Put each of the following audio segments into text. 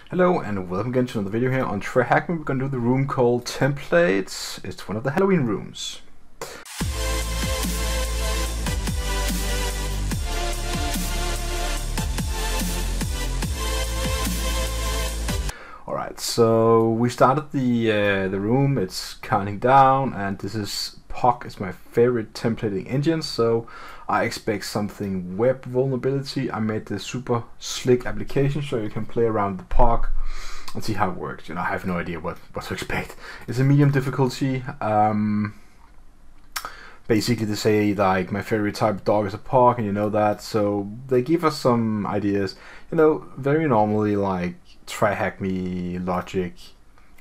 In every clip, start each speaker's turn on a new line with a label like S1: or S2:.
S1: Hello and welcome again to another video here on TryHackMe. We're going to do the room called Templates. It's one of the Halloween rooms. Alright, so we started the room. It's counting down, and this is POC. It's my favorite templating engine, so I expect something web vulnerability. I made this super slick application so you can play around the POC and see how it works. You know, I have no idea what to expect. It's a medium difficulty. Basically to say like my favorite type of dog is a POC, and you know that. So they give us some ideas. You know, very normally like TryHackMe logic.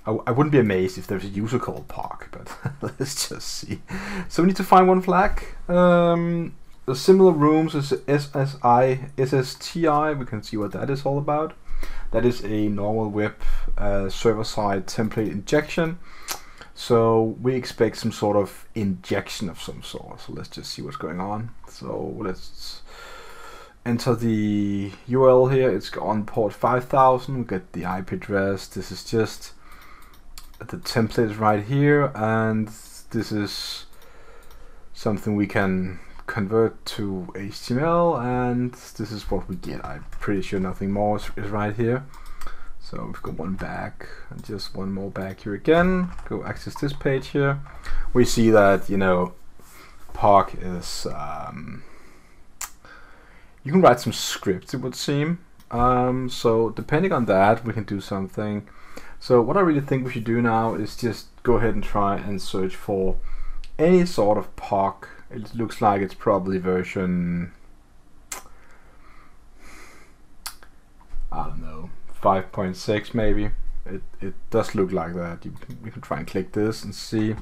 S1: I wouldn't be amazed if there's a user called POC, but let's just see. So we need to find one flag. The similar rooms is SSI, SSTI. We can see what that is all about. That is a normal web server-side template injection. So we expect some sort of injection of some sort. So let's just see what's going on. So let's enter the URL here. It's on port 5000. We get the IP address. This is just the template is right here, and this is something we can convert to HTML, and this is what we get. I'm pretty sure nothing more is right here. So we've got one back and just one more back here again. Go access this page here. We see that, you know, POC is you can write some scripts, it would seem. So depending on that, we can do something. So what I really think we should do now is just go ahead and try and search for any sort of POC. It looks like it's probably version, I don't know, 5.6 maybe. It does look like that. We can try and click this and see.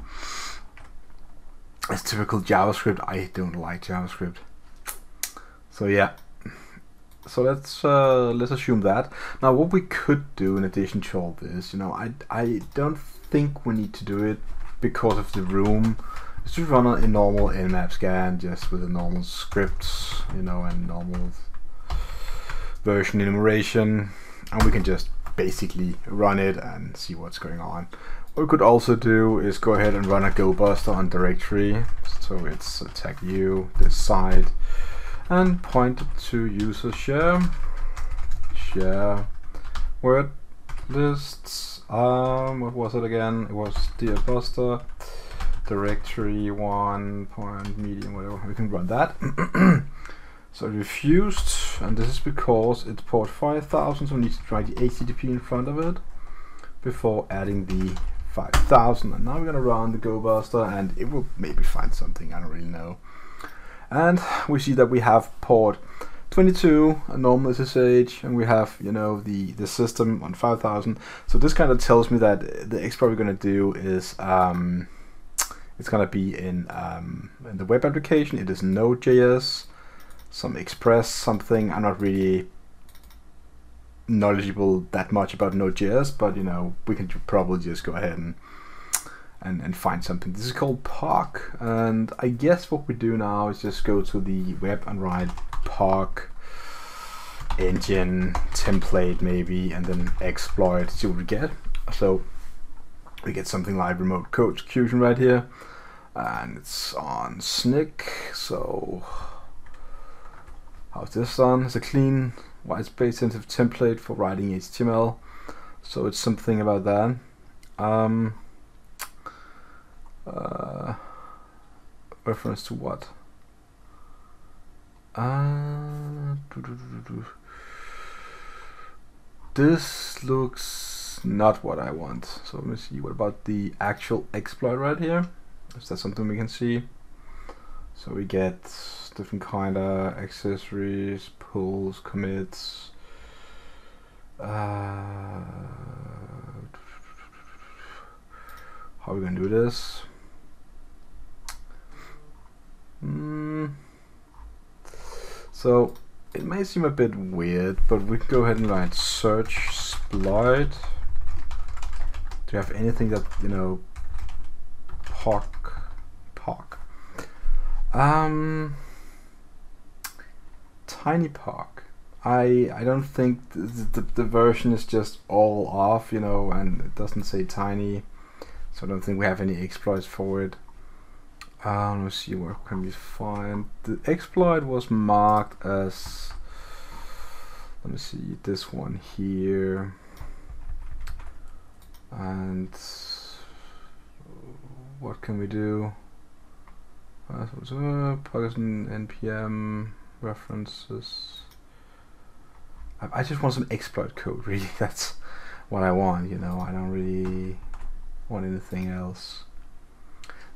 S1: It's typical JavaScript. I don't like JavaScript. So yeah. So let's assume that. Now what we could do in addition to all this, you know, I don't think we need to do it because of the room. It's just run a normal nmap scan just with a normal script, you know, and normal version enumeration, and we can just basically run it and see what's going on. What we could also do is go ahead and run a GoBuster on directory. So it's tag u this side and point it to user share word lists. What was it again? It was dear buster directory 1.medium, whatever. We can run that. So refused, and this is because it's port 5000, so we need to try the HTTP in front of it before adding the 5000. And now we're gonna run the GoBuster, and it will maybe find something, I don't really know. And we see that we have port 22, a normal SSH, and we have, you know, the system on 5000. So this kind of tells me that the exploit we're gonna do is it's gonna be in the web application. It is NodeJS, some Express something. I'm not really knowledgeable that much about Node.js, but you know, we can probably just go ahead and find something. This is called POC, and I guess what we do now is just go to the web and write POC engine template maybe, and then exploit, see what we get. So we get something like remote code execution right here, and it's on SNCC. So how's this done? It's a clean white space sensitive template for writing HTML. So it's something about that. Reference to what? This looks not what I want. So let me see, what about the actual exploit right here? Is that something we can see? So we get different kind of accessories, pulls, commits. How are we gonna do this? So it may seem a bit weird, but we can go ahead and write search exploit. Do you have anything that, you know, POC. Tiny POC. I don't think the version is just all off, you know, and it doesn't say tiny, so I don't think we have any exploits for it. Let me see, where can we find the exploit? Was marked as, let me see, this one here, and what can we do? Poison npm references. I just want some exploit code, really. That's what I want, you know. I don't really want anything else.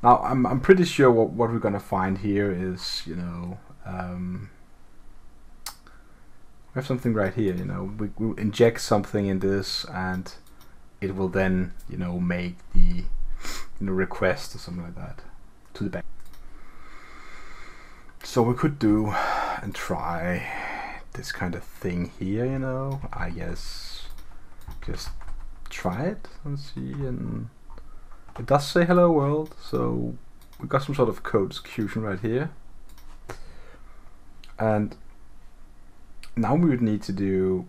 S1: Now I'm pretty sure what we're gonna find here is, you know, we have something right here, you know. We inject something in this, and it will then, you know, make the, you know, request or something like that to the back. So we could do and try this kind of thing here, you know. I guess just try it and see, and it does say hello world, so we got some sort of code execution right here. And now we would need to do,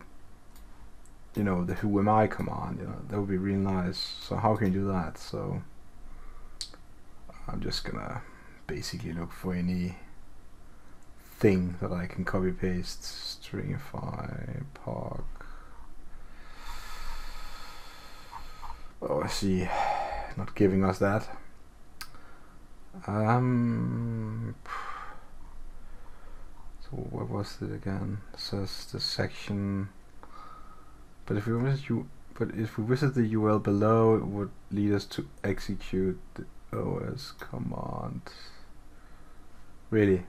S1: you know, the who am I command, you know. That would be really nice. So how can you do that? So I'm just gonna basically look for any thing that I can copy paste. Stringify park. Oh, I see. Not giving us that. So what was it again? It says the section. But if we visit the URL below, it would lead us to execute the OS command. Really?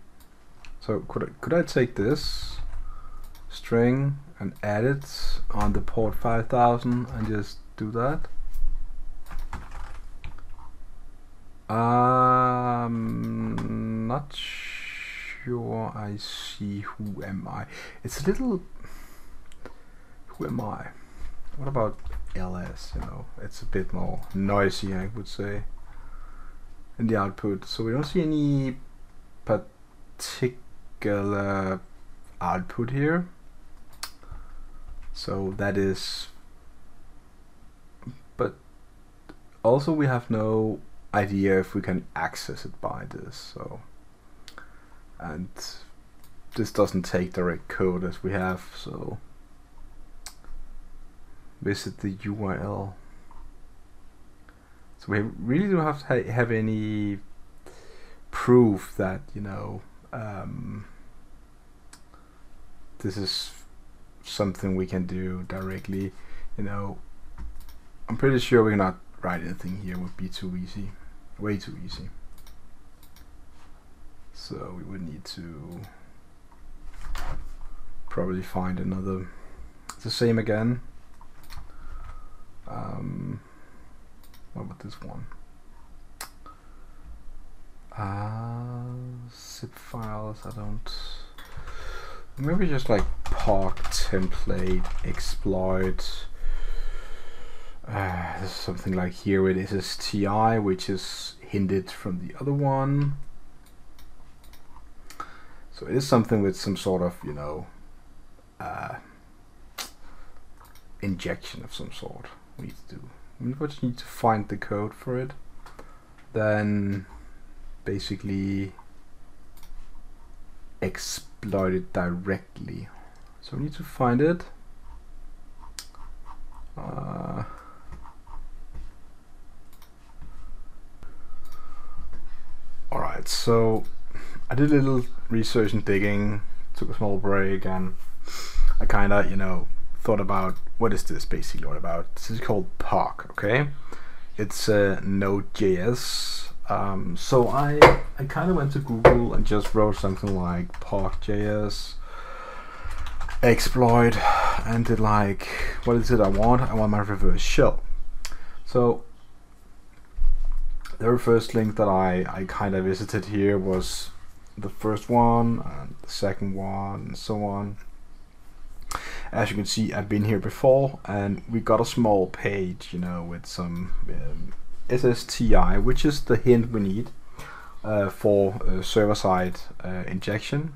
S1: So could I take this string and add it on the port 5000 and just do that? Not sure I see who am I. It's a little, who am I? What about ls, you know? It's a bit more noisy, I would say, in the output. So we don't see any particular output here. So that is, but also we have no idea if we can access it by this. So, and this doesn't take direct code as we have, so visit the URL. So we really don't have to have any proof that, you know, this is something we can do directly, you know. I'm pretty sure we cannot write anything here, would be too easy, way too easy. So we would need to probably find another, the same again. What about this one? Zip files, I don't, maybe just like park template exploit. This is something like here it is TI, which is hinted from the other one. So it is something with some sort of, you know, injection of some sort we need to do. We just need to find the code for it, then basically exploit it directly. So we need to find it. Alright, so I did a little research and digging, took a small break, and I kinda, you know, thought about what is this basically all about. This is called Park, okay? It's Node.js. So I kind of went to Google and just wrote something like Park.js exploit and did like, what is it I want? I want my reverse shell. So the very first link that I kind of visited here was the first one and the second one and so on. As you can see, I've been here before, and we got a small page, you know, with some SSTI, which is the hint we need for server-side injection.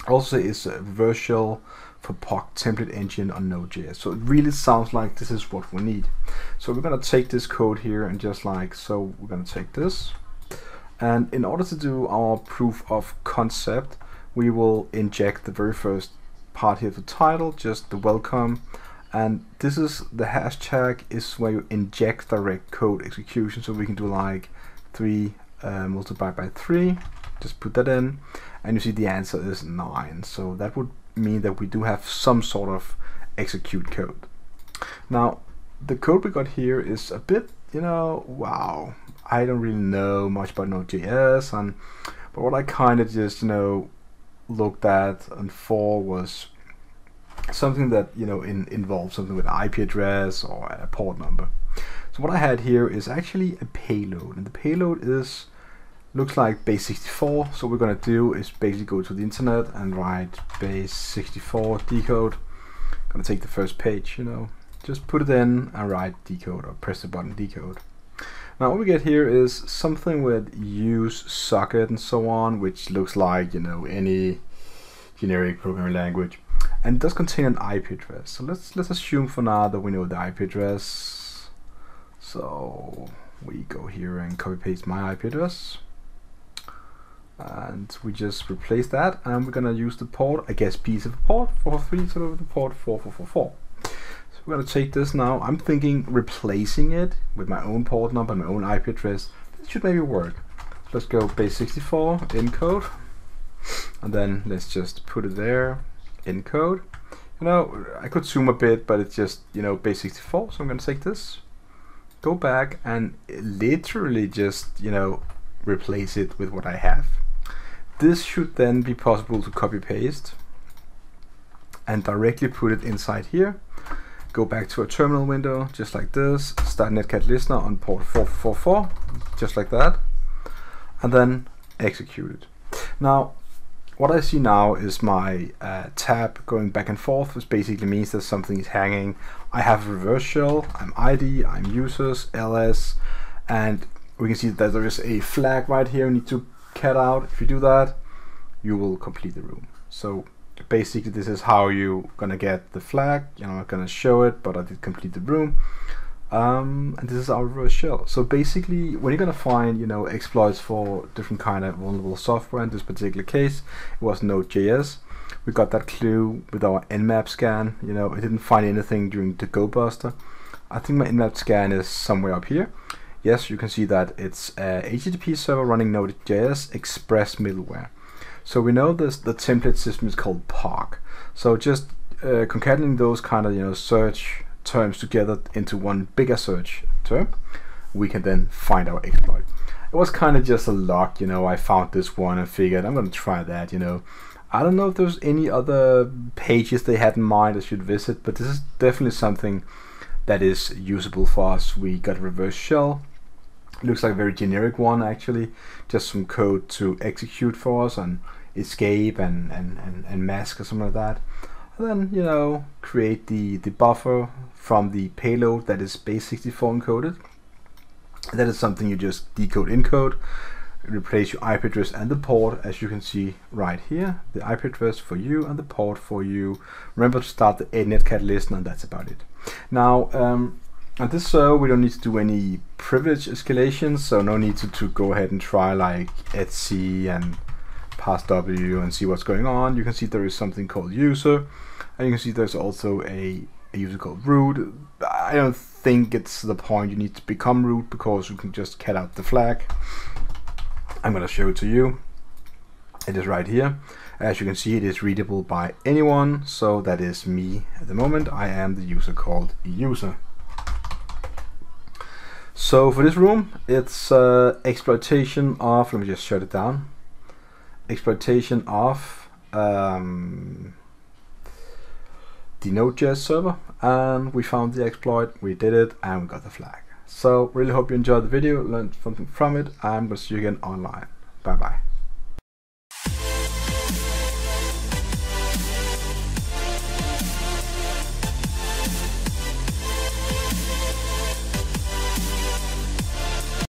S1: Also, it's a reverse shell for POC template engine on Node.js. So it really sounds like this is what we need. So we're going to take this code here and just like so, we're going to take this. And in order to do our proof of concept, we will inject the very first part here, the title, just the welcome. And this is the hashtag is where you inject direct code execution. So we can do like 3 multiplied by 3. Just put that in, and you see the answer is 9. So that would mean that we do have some sort of execute code. Now, the code we got here is a bit, wow. I don't really know much about Node.js, but what I kind of just, looked at and for was something that, involves something with an IP address or a port number. So what I had here is actually a payload, and the payload looks like base64. So what we're going to do is basically go to the internet and write base64 decode. Going to take the first page, just put it in and write decode, or press the button decode. Now what we get here is something with use socket and so on, which looks like any generic programming language, and it does contain an IP address. So let's assume for now that we know the IP address. So we go here and copy paste my IP address, and we just replace that, and we're gonna use the port, I guess piece of port 443, sort of the port 4444. So we're gonna take this now. I'm thinking replacing it with my own port number, my own IP address. This should maybe work. Let's go base64 encode, and then let's just put it there, encode. I could zoom a bit, but it's just base64. So I'm gonna take this, go back, and literally just replace it with what I have. This should then be possible to copy paste and directly put it inside here. Go back to a terminal window, just like this, start netcat listener on port 444, just like that, and then execute it. Now what I see now is my tab going back and forth, which basically means that something is hanging. I have a reverse shell, I'm ID, I'm users, ls, and we can see that there is a flag right here we need to cat out. If you do that, you will complete the room. So basically this is how you're gonna get the flag. I'm not gonna show it, but I did complete the room. And this is our reverse shell. So basically when you're gonna find exploits for different kind of vulnerable software, in this particular case it was Node.js. We got that clue with our nmap scan. It didn't find anything during the Go Buster. I think my nmap scan is somewhere up here. Yes, you can see that it's a HTTP server running Node.js Express middleware. So we know the template system is called POC. So just concatenating those kind of search terms together into one bigger search term, we can then find our exploit. It was kind of just a luck, I found this one and figured I'm going to try that. I don't know if there's any other pages they had in mind I should visit, but this is definitely something that is usable for us. We got a reverse shell. It looks like a very generic one actually, just some code to execute for us and escape and mask or something like that. And then create the buffer from the payload that is base64 encoded. That is something you just decode encode, replace your IP address and the port, as you can see right here, the IP address for you and the port for you. Remember to start the netcat listener, and that's about it. Now at this server we don't need to do any privilege escalation, so no need to go ahead and try like etc and pass w and see what's going on. You can see there is something called user, and you can see there's also a user called root. I don't think it's the point you need to become root, because you can just cat out the flag. I'm going to show it to you. It is right here. As you can see, it is readable by anyone, so that is me at the moment. I am the user called user. So for this room, it's exploitation of, let me just shut it down, exploitation of the Node.js server, and we found the exploit, we did it, and we got the flag. So really hope you enjoyed the video, learned something from it. I'm going to see you again online. Bye bye.